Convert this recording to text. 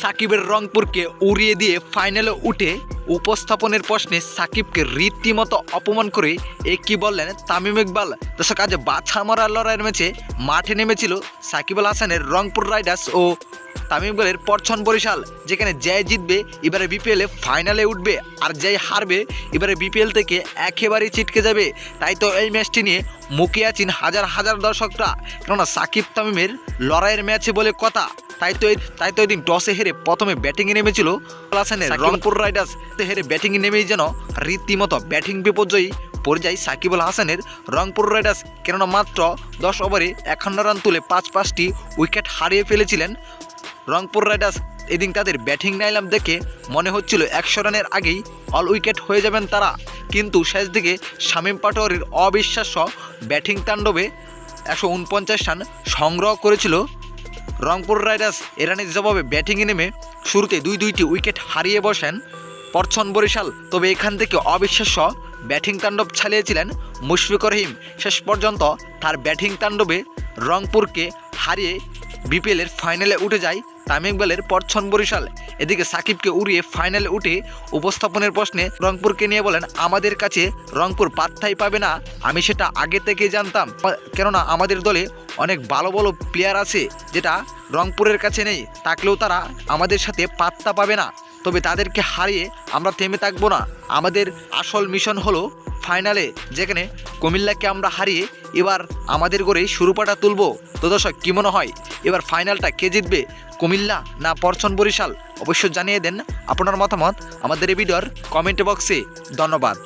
সাকিবের রংপুরকে উড়িয়ে দিয়ে ফাইনালে উঠে উপস্থাপনের প্রশ্নে সাকিবকে রীতিমতো অপমান করে কি বললেন তামিম ইকবাল। দর্শক, আজ বাছা মারা লড়াইয়ের ম্যাচে মাঠে নেমেছিল সাকিব আল হাসানের রংপুর রাইডার্স ও তামিম ইকবালের পরছন বরিশাল, যেখানে জয় জিতবে এবারে বিপিএলে ফাইনালে উঠবে, আর জয় হারবে এবারে বিপিএল থেকে একেবারেই ছিটকে যাবে। তাই তো এই ম্যাচটি নিয়ে মুখিয়ে আছেন হাজার হাজার দর্শকরা, কেননা সাকিব তামিমের লড়াইয়ের ম্যাচে বলে কথা। তাই তো এদিন টসে হেরে প্রথমে ব্যাটিংয়ে নেমেছিল হাসানের রংপুর রাইডার্স। হেরে ব্যাটিংয়ে নেমেই যেন রীতিমতো ব্যাটিং বিপর্যয়ী পড়ে যায় সাকিব আল হাসানের রংপুর রাইডার্স, কেননা মাত্র 10 ওভারে 51 রান তুলে 5টি উইকেট হারিয়ে ফেলেছিলেন রংপুর রাইডার্স। এদিন তাদের ব্যাটিং লাইনআপ দেখে মনে হচ্ছিল 100 রানের আগেই অল উইকেট হয়ে যাবেন তারা, কিন্তু শেষ দিকে শামীম পাটোয়ারির অবিশ্বাস্য ব্যাটিং তাণ্ডবে 149 রান সংগ্রহ করেছিল রংপুর রাইডার্স। এ রানের জবাবে ব্যাটিংয়ে নেমে শুরুতে দুইটি উইকেট হারিয়ে বসেন পরছন বরিশাল। তবে এখান থেকে অবিশ্বাস্য ব্যাটিং তাণ্ডব চালিয়েছিলেন মুশফিকুর রহিম। শেষ পর্যন্ত তার ব্যাটিং তাণ্ডবে রংপুরকে হারিয়ে বিপিএলের ফাইনালে উঠে যায় তামিম ইকবালের পরছন বরিশাল। এদিকে সাকিবকে উড়িয়ে ফাইনালে উঠে উপস্থাপনের প্রশ্নে রংপুরকে নিয়ে বলেন, আমাদের কাছে রংপুর পাত্তাই পাবে না, আমি সেটা আগে থেকে জানতাম, কেননা আমাদের দলে অনেক ভালো ভালো প্লেয়ার আছে যেটা রংপুরের কাছে নেই, থাকলেও তারা আমাদের সাথে পাত্তা পাবে না। তবে তাদেরকে হারিয়ে আমরা থেমে থাকবো না, আমাদের আসল মিশন হলো ফাইনালে, যেখানে কুমিল্লাকে আমরা হারিয়ে এবার আমাদের গড়ে শুরুপাটা তুলব। তো দর্শক, কী মনে হয় এবার ফাইনালটা কে জিতবে, কুমিল্লা না পরছন বরিশাল? অবশ্যই জানিয়ে দেন আপনার মতামত আমাদের এই ভিডিওর কমেন্ট বক্সে। ধন্যবাদ।